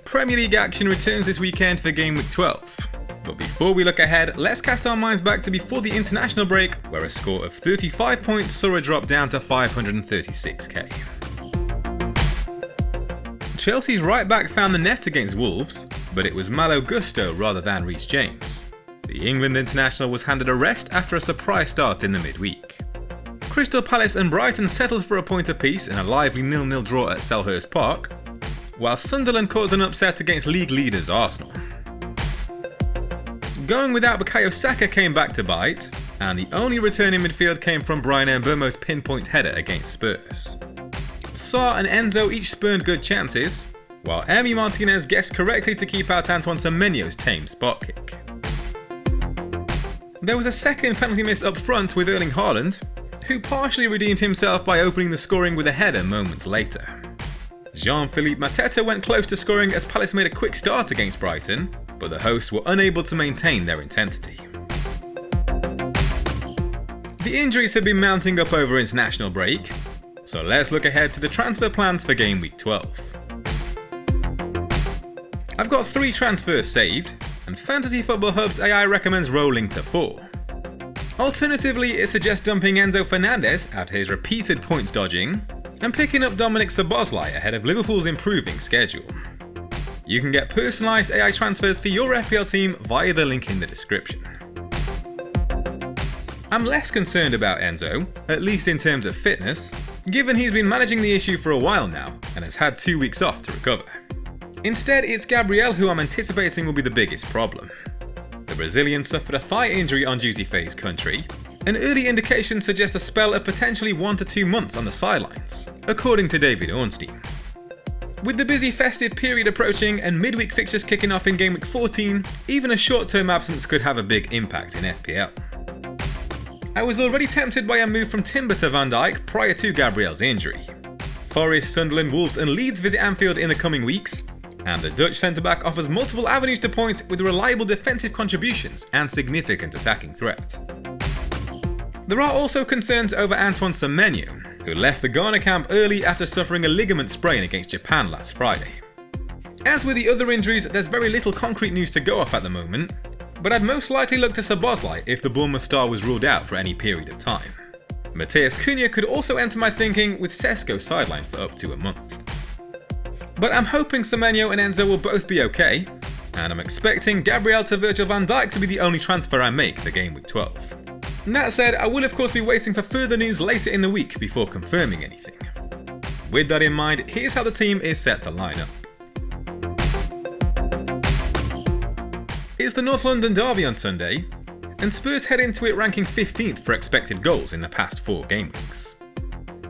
Premier League action returns this weekend for Gameweek 12. But before we look ahead, let's cast our minds back to before the international break, where a score of 35 points saw a drop down to 536k. Chelsea's right back found the net against Wolves, but it was Malo Gusto rather than Reece James. The England international was handed a rest after a surprise start in the midweek. Crystal Palace and Brighton settled for a point apiece in a lively 0-0 draw at Selhurst Park, while Sunderland caused an upset against league leaders Arsenal. Going without Bukayo Saka came back to bite, and the only return in midfield came from Bryan Mbeumo's pinpoint header against Spurs. Sarr and Enzo each spurned good chances, while Emi Martinez guessed correctly to keep out Antoine Semenyo's tame spot kick. There was a second penalty miss up front with Erling Haaland, who partially redeemed himself by opening the scoring with a header moments later. Jean-Philippe Mateta went close to scoring as Palace made a quick start against Brighton, but the hosts were unable to maintain their intensity. The injuries have been mounting up over international break, so let's look ahead to the transfer plans for Game Week 12. I've got 3 transfers saved, and Fantasy Football Hub's AI recommends rolling to 4. Alternatively, it suggests dumping Enzo Fernandez after his repeated points dodging, and picking up Dominic Szoboszlai ahead of Liverpool's improving schedule. You can get personalised AI transfers for your FPL team via the link in the description. I'm less concerned about Enzo, at least in terms of fitness, given he's been managing the issue for a while now and has had 2 weeks off to recover. Instead, it's Gabriel who I'm anticipating will be the biggest problem. The Brazilian suffered a thigh injury on duty for his country, and early indications suggest a spell of potentially 1 to 2 months on the sidelines, according to David Ornstein. With the busy festive period approaching and midweek fixtures kicking off in Game Week 14, even a short-term absence could have a big impact in FPL. I was already tempted by a move from Timber to Van Dijk prior to Gabriel's injury. Forest, Sunderland, Wolves and Leeds visit Anfield in the coming weeks, and the Dutch centre-back offers multiple avenues to points with reliable defensive contributions and significant attacking threat. There are also concerns over Antoine Semenyo, who left the Ghana camp early after suffering a ligament sprain against Japan last Friday. As with the other injuries, there's very little concrete news to go off at the moment, but I'd most likely look to Szoboszlai if the Bournemouth star was ruled out for any period of time. Matheus Cunha could also enter my thinking, with Sesko sidelined for up to a month. But I'm hoping Semenyo and Enzo will both be okay, and I'm expecting Gabriel to Virgil van Dijk to be the only transfer I make for Game Week 12. That said, I will of course be waiting for further news later in the week before confirming anything. With that in mind, here's how the team is set to line up. It's the North London derby on Sunday, and Spurs head into it ranking 15th for expected goals in the past 4 game weeks.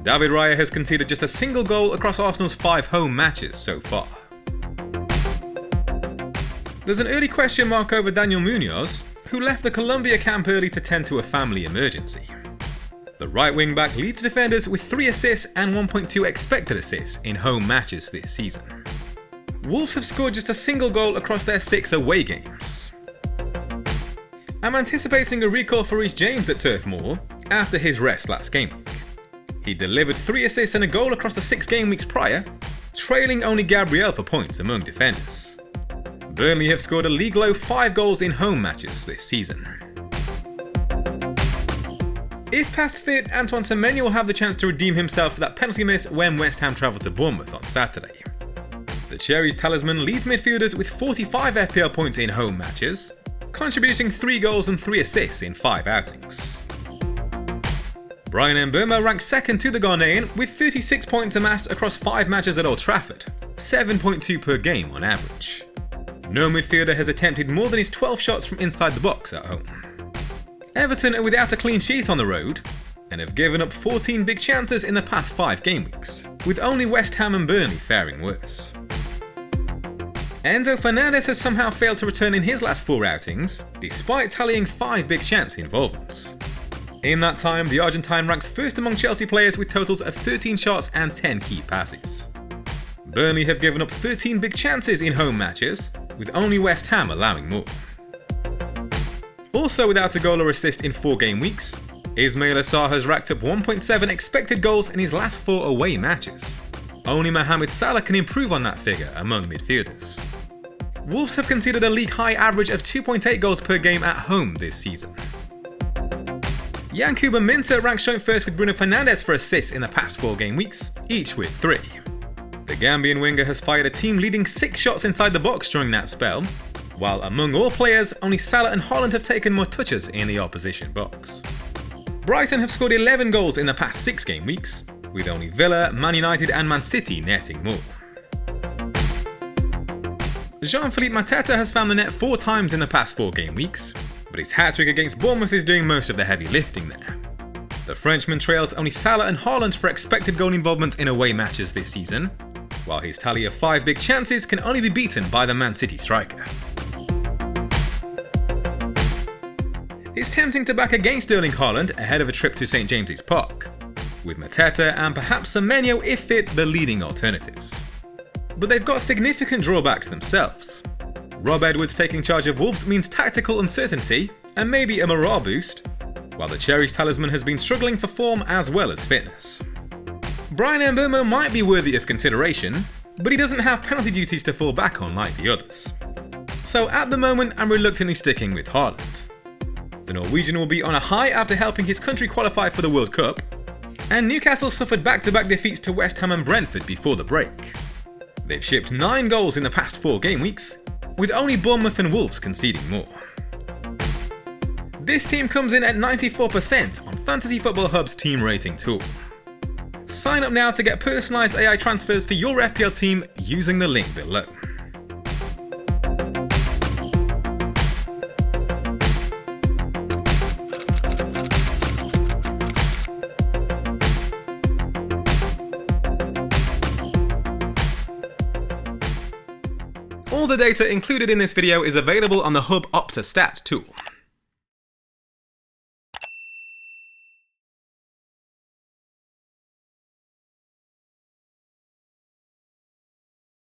David Raya has conceded just a single goal across Arsenal's 5 home matches so far. There's an early question mark over Daniel Munoz, who left the Colombia camp early to tend to a family emergency. The right wing back leads defenders with 3 assists and 1.2 expected assists in home matches this season. Wolves have scored just a single goal across their 6 away games. I'm anticipating a recall for Reece James at Turf Moor after his rest last game week. He delivered 3 assists and a goal across the 6 game weeks prior, trailing only Gabriel for points among defenders. Burnley have scored a league-low 5 goals in home matches this season. If past fit, Antoine Semenyo will have the chance to redeem himself for that penalty miss when West Ham travel to Bournemouth on Saturday. The Cherries talisman leads midfielders with 45 FPL points in home matches, contributing 3 goals and 3 assists in 5 outings. Bryan Mbeumo ranks second to the Ghanaian with 36 points amassed across 5 matches at Old Trafford, 7.2 per game on average. No midfielder has attempted more than his 12 shots from inside the box at home. Everton are without a clean sheet on the road, and have given up 14 big chances in the past 5 game weeks, with only West Ham and Burnley faring worse. Enzo Fernandez has somehow failed to return in his last 4 outings, despite tallying 5 big chance involvements. In that time, the Argentine ranks first among Chelsea players with totals of 13 shots and 10 key passes. Burnley have given up 13 big chances in home matches, with only West Ham allowing more. Also without a goal or assist in 4 game weeks, Ismaila Sarr has racked up 1.7 expected goals in his last 4 away matches. Only Mohamed Salah can improve on that figure among midfielders. Wolves have conceded a league-high average of 2.8 goals per game at home this season. Yankuba Minter ranks joint first with Bruno Fernandez for assists in the past 4 game weeks, each with 3. The Gambian winger has fired a team-leading 6 shots inside the box during that spell, while among all players, only Salah and Haaland have taken more touches in the opposition box. Brighton have scored 11 goals in the past 6 game weeks, with only Villa, Man United and Man City netting more. Jean-Philippe Mateta has found the net 4 times in the past 4 game weeks, but his hat-trick against Bournemouth is doing most of the heavy lifting there. The Frenchman trails only Salah and Haaland for expected goal involvement in away matches this season, while his tally of 5 big chances can only be beaten by the Man City striker. It's tempting to back against Erling Haaland ahead of a trip to St James's Park, with Mateta and perhaps Semenyo if fit the leading alternatives. But they've got significant drawbacks themselves. Rob Edwards taking charge of Wolves means tactical uncertainty and maybe a morale boost, while the Cherries talisman has been struggling for form as well as fitness. Brian Mbeumo might be worthy of consideration, but he doesn't have penalty duties to fall back on like the others. So at the moment I'm reluctantly sticking with Haaland. The Norwegian will be on a high after helping his country qualify for the World Cup, and Newcastle suffered back-to-back defeats to West Ham and Brentford before the break. They've shipped 9 goals in the past 4 game weeks, with only Bournemouth and Wolves conceding more. This team comes in at 94% on Fantasy Football Hub's team rating tool. Sign up now to get personalised AI transfers for your FPL team using the link below. All the data included in this video is available on the Hub Opta Stats tool.